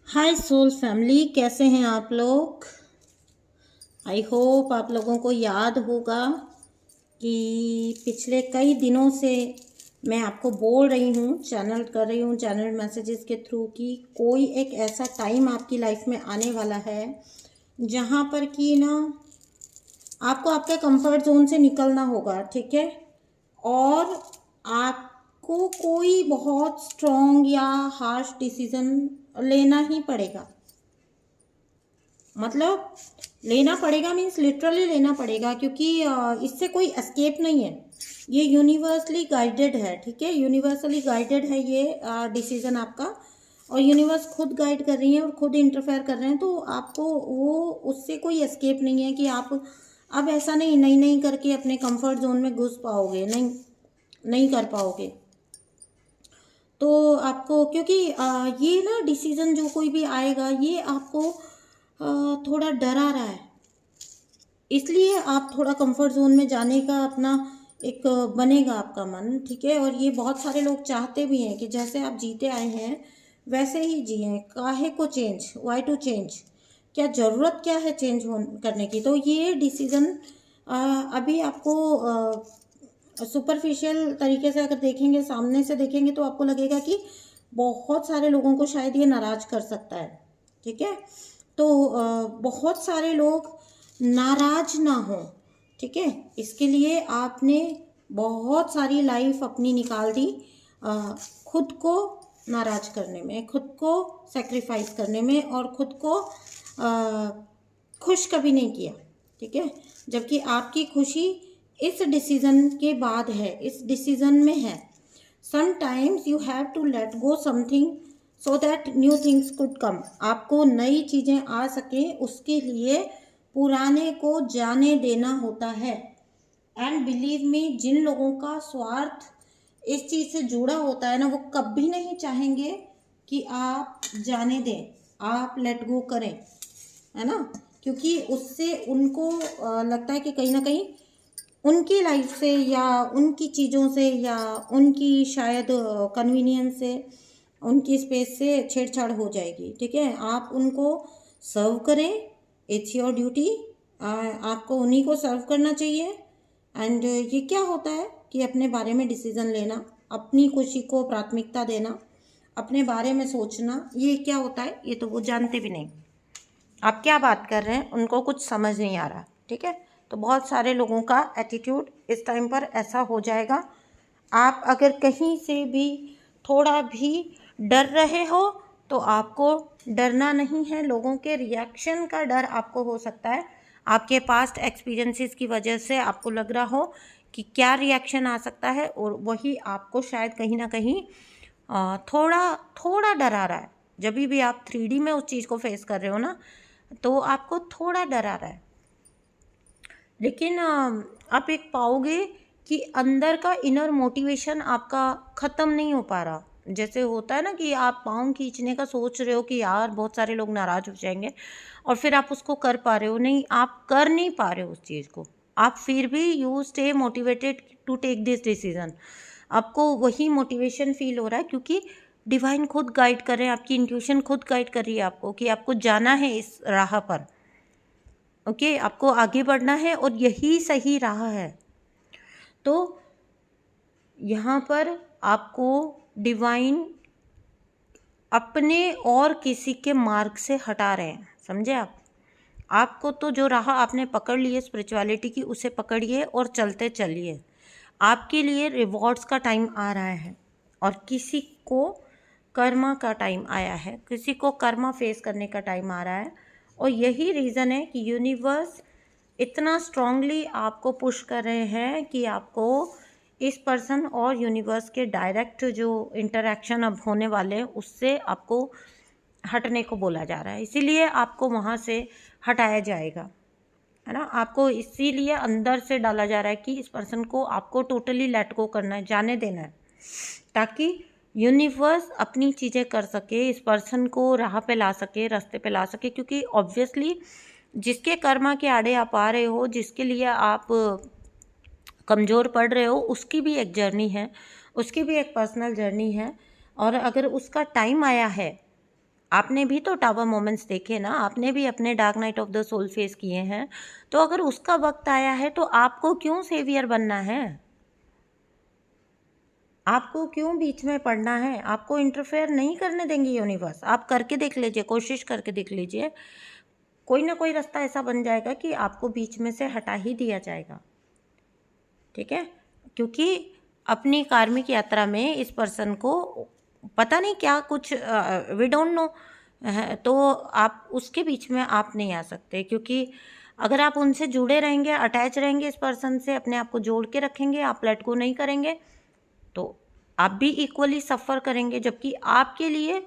हाय soul family, कैसे हैं आप लोग। आई होप आप लोगों को याद होगा कि पिछले कई दिनों से मैं आपको बोल रही हूँ, चैनल कर रही हूँ, चैनल मैसेजेस के थ्रू कि कोई एक ऐसा टाइम आपकी लाइफ में आने वाला है जहाँ पर कि ना आपको आपके कंफर्ट जोन से निकलना होगा, ठीक है। और आपको कोई बहुत स्ट्रॉन्ग या हार्श डिसीजन लेना ही पड़ेगा। मतलब लेना पड़ेगा मीन्स लिटरली लेना पड़ेगा, क्योंकि इससे कोई एस्केप नहीं है। ये यूनिवर्सली गाइडेड है, ठीक है। यूनिवर्सली गाइडेड है ये डिसीजन आपका, और यूनिवर्स खुद गाइड कर रही है और खुद इंटरफेयर कर रहे हैं। तो आपको वो उससे कोई एस्केप नहीं है कि आप अब ऐसा नहीं नहीं करके अपने कंफर्ट जोन में घुस पाओगे, नहीं नहीं कर पाओगे। तो आपको क्योंकि ये ना डिसीजन जो कोई भी आएगा ये आपको थोड़ा डरा रहा है, इसलिए आप थोड़ा कंफर्ट जोन में जाने का अपना एक बनेगा आपका मन, ठीक है। और ये बहुत सारे लोग चाहते भी हैं कि जैसे आप जीते आए हैं वैसे ही जिए, काहे को चेंज, वाई टू चेंज, क्या ज़रूरत क्या है चेंज करने की। तो ये डिसीज़न अभी आपको सुपरफिशियल तरीके से अगर देखेंगे, सामने से देखेंगे तो आपको लगेगा कि बहुत सारे लोगों को शायद ये नाराज़ कर सकता है, ठीक है। तो बहुत सारे लोग नाराज ना हो, ठीक है। इसके लिए आपने बहुत सारी लाइफ अपनी निकाल दी खुद को नाराज करने में, खुद को सेक्रीफाइस करने में, और खुद को खुश कभी नहीं किया, ठीक है। जबकि आपकी खुशी इस डिसीज़न के बाद है, इस डिसीज़न में है। Sometimes you have to let go something so that new things could come. आपको नई चीज़ें आ सके उसके लिए पुराने को जाने देना होता है। एंड बिलीव मी, जिन लोगों का स्वार्थ इस चीज़ से जुड़ा होता है ना, वो कभी नहीं चाहेंगे कि आप जाने दें, आप लेट गो करें, है ना। क्योंकि उससे उनको लगता है कि कहीं ना कहीं उनकी लाइफ से या उनकी चीज़ों से या उनकी शायद कन्वीनियंस से, उनकी स्पेस से छेड़छाड़ हो जाएगी, ठीक है। आप उनको सर्व करें, इट्स योर ड्यूटी, आपको उन्हीं को सर्व करना चाहिए। एंड ये क्या होता है कि अपने बारे में डिसीज़न लेना, अपनी खुशी को प्राथमिकता देना, अपने बारे में सोचना, ये क्या होता है ये तो वो जानते भी नहीं। आप क्या बात कर रहे हैं उनको कुछ समझ नहीं आ रहा, ठीक है। तो बहुत सारे लोगों का एटीट्यूड इस टाइम पर ऐसा हो जाएगा। आप अगर कहीं से भी थोड़ा भी डर रहे हो तो आपको डरना नहीं है। लोगों के रिएक्शन का डर आपको हो सकता है, आपके पास्ट एक्सपीरियंसेस की वजह से आपको लग रहा हो कि क्या रिएक्शन आ सकता है, और वही आपको शायद कहीं ना कहीं थोड़ा थोड़ा डरा रहा है। जब भी आप 3D में उस चीज़ को फेस कर रहे हो ना, तो आपको थोड़ा डरा रहा है। लेकिन आप एक पाओगे कि अंदर का इनर मोटिवेशन आपका ख़त्म नहीं हो पा रहा। जैसे होता है ना कि आप पाँव खींचने का सोच रहे हो कि यार बहुत सारे लोग नाराज़ हो जाएंगे, और फिर आप उसको कर पा रहे हो, नहीं आप कर नहीं पा रहे हो उस चीज़ को। आप फिर भी you stay motivated to take this decision. आपको वही मोटिवेशन फील हो रहा है क्योंकि डिवाइन खुद गाइड कर रहे हैं, आपकी इंट्यूशन खुद गाइड कर रही है आपको कि आपको जाना है इस राह पर, ओके आपको आगे बढ़ना है और यही सही राह है। तो यहाँ पर आपको डिवाइन अपने और किसी के मार्ग से हटा रहे हैं, समझे आप। आपको तो जो राह आपने पकड़ ली है स्पिरिचुअलिटी की, उसे पकड़िए और चलते चलिए। आपके लिए रिवॉर्ड्स का टाइम आ रहा है, और किसी को कर्मा का टाइम आया है, किसी को कर्मा फेस करने का टाइम आ रहा है। और यही रीज़न है कि यूनिवर्स इतना स्ट्रांगली आपको पुश कर रहे हैं कि आपको इस पर्सन और यूनिवर्स के डायरेक्ट जो इंटरेक्शन अब होने वाले हैं उससे आपको हटने को बोला जा रहा है। इसीलिए आपको वहाँ से हटाया जाएगा, है ना। आपको इसीलिए अंदर से डाला जा रहा है कि इस पर्सन को आपको टोटली लेट गो करना है, जाने देना है, ताकि यूनिवर्स अपनी चीज़ें कर सके, इस पर्सन को राह पे ला सके, रास्ते पे ला सके। क्योंकि ऑब्वियसली जिसके कर्मा के आड़े आप आ रहे हो, जिसके लिए आप कमज़ोर पड़ रहे हो, उसकी भी एक जर्नी है, उसकी भी एक पर्सनल जर्नी है। और अगर उसका टाइम आया है आपने भी तो टावर मोमेंट्स देखे ना, आपने भी अपने dark night of the soul face किए हैं। तो अगर उसका वक्त आया है तो आपको क्यों सेवियर बनना है? आपको क्यों बीच में पड़ना है? आपको इंटरफेयर नहीं करने देंगे यूनिवर्स। आप करके देख लीजिए, कोशिश करके देख लीजिए, कोई ना कोई रास्ता ऐसा बन जाएगा कि आपको बीच में से हटा ही दिया जाएगा। ठीक है, क्योंकि अपनी कार्मिक यात्रा में इस पर्सन को पता नहीं क्या कुछ, वी डोंट नो, तो आप उसके बीच में आप नहीं आ सकते, क्योंकि अगर आप उनसे जुड़े रहेंगे, अटैच रहेंगे, इस पर्सन से अपने आप को जोड़ के रखेंगे, आप लेट गो नहीं करेंगे, तो आप भी इक्वली सफ़र करेंगे। जबकि आपके लिए,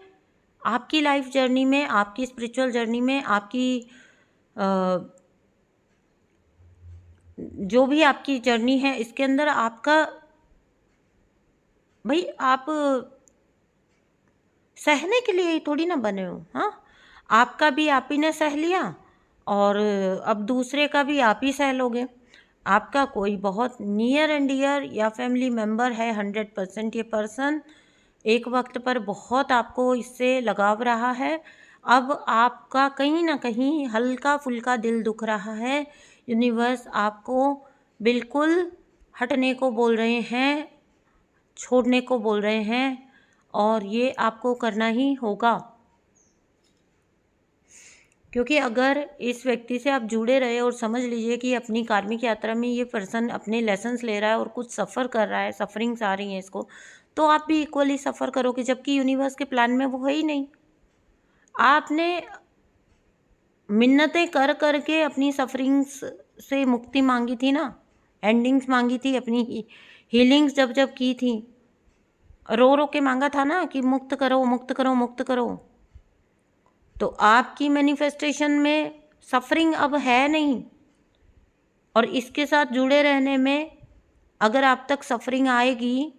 आपकी लाइफ जर्नी में, आपकी स्पिरिचुअल जर्नी में, आपकी जो भी आपकी जर्नी है, इसके अंदर आपका, भाई आप सहने के लिए ही थोड़ी ना बने हो। हाँ, आपका भी आप ही ने सह लिया और अब दूसरे का भी आप ही सह लोगे। आपका कोई बहुत नियर एंड डियर या फैमिली मेम्बर है, 100% ये पर्सन एक वक्त पर बहुत आपको इससे लगाव रहा है। अब आपका कहीं ना कहीं हल्का फुल्का दिल दुख रहा है। यूनिवर्स आपको बिल्कुल हटने को बोल रहे हैं, छोड़ने को बोल रहे हैं, और ये आपको करना ही होगा। क्योंकि अगर इस व्यक्ति से आप जुड़े रहे और समझ लीजिए कि अपनी कार्मिक यात्रा में ये पर्सन अपने लेसन्स ले रहा है और कुछ सफ़र कर रहा है, सफरिंग्स आ रही हैं इसको, तो आप भी इक्वली सफ़र करोगे, जबकि यूनिवर्स के प्लान में वो है ही नहीं। आपने मिन्नतें कर करके अपनी सफरिंग्स से मुक्ति मांगी थी ना, एंडिंग्स मांगी थी, अपनी हीलिंग्स जब जब की थी, रो रो के मांगा था ना कि मुक्त करो, मुक्त करो, मुक्त करो। तो आपकी मैनिफेस्टेशन में सफरिंग अब है नहीं, और इसके साथ जुड़े रहने में अगर आप तक सफरिंग आएगी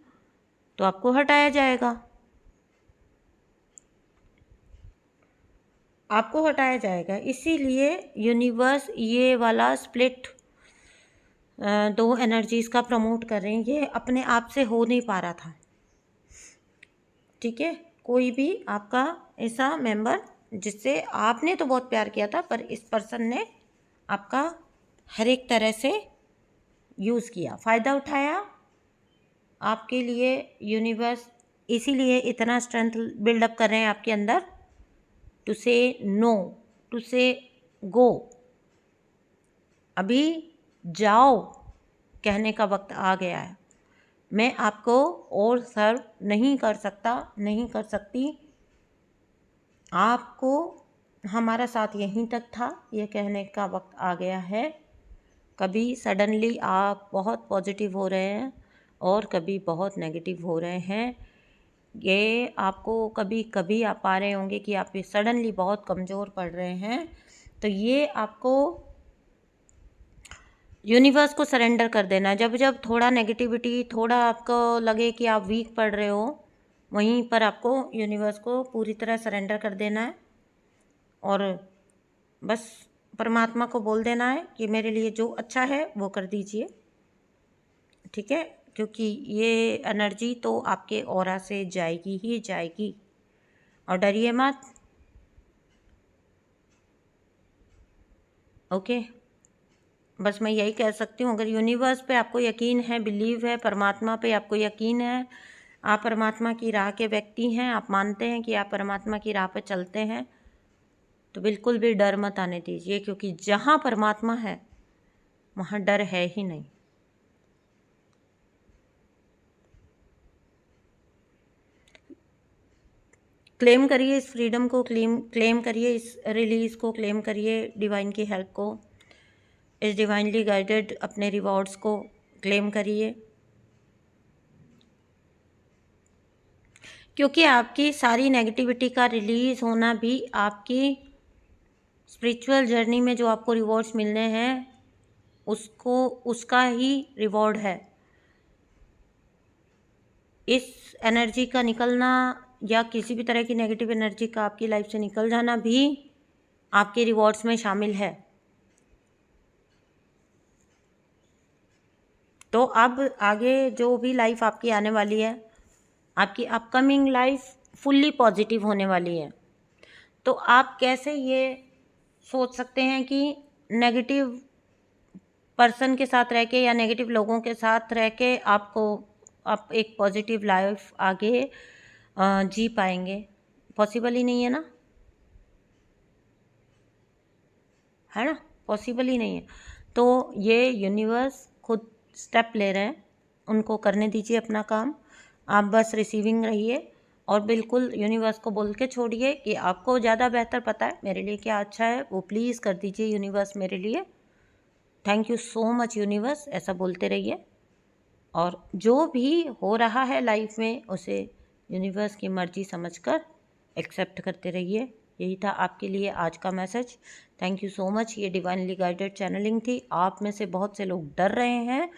तो आपको हटाया जाएगा, आपको हटाया जाएगा। इसीलिए यूनिवर्स ये वाला स्प्लिट दो एनर्जीज का प्रमोट कर रहे हैं। ये अपने आप से हो नहीं पा रहा था। ठीक है, कोई भी आपका ऐसा मेंबर जिससे आपने तो बहुत प्यार किया था, पर इस पर्सन ने आपका हर एक तरह से यूज़ किया, फ़ायदा उठाया आपके लिए। यूनिवर्स इसीलिए इतना स्ट्रेंथ बिल्डअप कर रहे हैं आपके अंदर, टू से नो, टू से गो, अभी जाओ कहने का वक्त आ गया है। मैं आपको और सर्व नहीं कर सकता, नहीं कर सकती। आपको हमारा साथ यहीं तक था, ये कहने का वक्त आ गया है। कभी सडनली आप बहुत पॉजिटिव हो रहे हैं और कभी बहुत नेगेटिव हो रहे हैं। ये आपको कभी कभी आप पा रहे होंगे कि आप सडनली बहुत कमज़ोर पड़ रहे हैं, तो ये आपको यूनिवर्स को सरेंडर कर देना है। जब जब थोड़ा नेगेटिविटी, थोड़ा आपको लगे कि आप वीक पड़ रहे हो, वहीं पर आपको यूनिवर्स को पूरी तरह सरेंडर कर देना है और बस परमात्मा को बोल देना है कि मेरे लिए जो अच्छा है वो कर दीजिए। ठीक है, क्योंकि ये एनर्जी तो आपके ऑरा से जाएगी ही जाएगी, और डरिए मत। ओके, बस मैं यही कह सकती हूँ। अगर यूनिवर्स पे आपको यकीन है, बिलीव है, परमात्मा पे आपको यकीन है, आप परमात्मा की राह के व्यक्ति हैं, आप मानते हैं कि आप परमात्मा की राह पे चलते हैं, तो बिल्कुल भी डर मत आने दीजिए, क्योंकि जहाँ परमात्मा है वहाँ डर है ही नहीं। क्लेम करिए इस फ्रीडम को, क्लेम करिए इस रिलीज़ को, क्लेम करिए डिवाइन की हेल्प को, इस डिवाइनली गाइडेड अपने रिवॉर्ड्स को क्लेम करिए, क्योंकि आपकी सारी नेगेटिविटी का रिलीज़ होना भी आपकी स्पिरिचुअल जर्नी में जो आपको रिवॉर्ड्स मिलने हैं उसका ही रिवॉर्ड है। इस एनर्जी का निकलना या किसी भी तरह की नेगेटिव एनर्जी का आपकी लाइफ से निकल जाना भी आपके रिवॉर्ड्स में शामिल है। तो अब आगे जो भी लाइफ आपकी आने वाली है, आपकी अपकमिंग लाइफ फुल्ली पॉजिटिव होने वाली है। तो आप कैसे ये सोच सकते हैं कि नेगेटिव पर्सन के साथ रह के या नेगेटिव लोगों के साथ रह के आप एक पॉजिटिव लाइफ आगे जी पाएंगे? पॉसिबल ही नहीं है ना, है ना, पॉसिबल ही नहीं है। तो ये यूनिवर्स खुद स्टेप ले रहे हैं, उनको करने दीजिए अपना काम। आप बस रिसीविंग रहिए और बिल्कुल यूनिवर्स को बोल के छोड़िए कि आपको ज़्यादा बेहतर पता है मेरे लिए क्या अच्छा है, वो प्लीज़ कर दीजिए यूनिवर्स मेरे लिए। Thank you so much universe, ऐसा बोलते रहिए। और जो भी हो रहा है लाइफ में उसे यूनिवर्स की मर्जी समझकर एक्सेप्ट करते रहिए। यही था आपके लिए आज का message. Thank you so much. ये डिवाइनली गाइडेड चैनलिंग थी। आप में से बहुत से लोग डर रहे हैं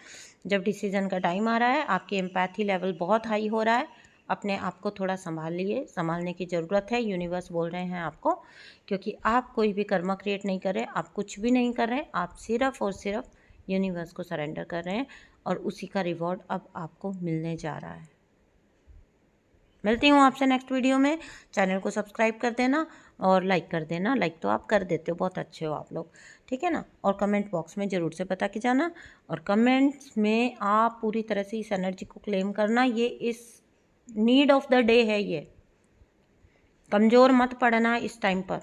जब डिसीजन का टाइम आ रहा है, आपकी एम्पैथी लेवल बहुत हाई हो रहा है। अपने आप को थोड़ा संभालिए, संभालने की ज़रूरत है, यूनिवर्स बोल रहे हैं आपको, क्योंकि आप कोई भी कर्मा क्रिएट नहीं कर रहे, आप कुछ भी नहीं कर रहे, आप सिर्फ और सिर्फ यूनिवर्स को सरेंडर कर रहे हैं और उसी का रिवॉर्ड अब आपको मिलने जा रहा है। मिलती हूँ आपसे नेक्स्ट वीडियो में। चैनल को सब्सक्राइब कर देना और लाइक कर देना। लाइक तो आप कर देते हो, बहुत अच्छे हो आप लोग, ठीक है ना। और कमेंट बॉक्स में ज़रूर से बता के जाना, और कमेंट्स में आप पूरी तरह से इस एनर्जी को क्लेम करना। ये इस नीड ऑफ द डे है, ये कमज़ोर मत पड़ना इस टाइम पर।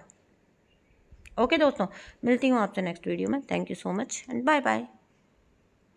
ओके दोस्तों, मिलती हूँ आपसे नेक्स्ट वीडियो में। Thank you so much and bye bye.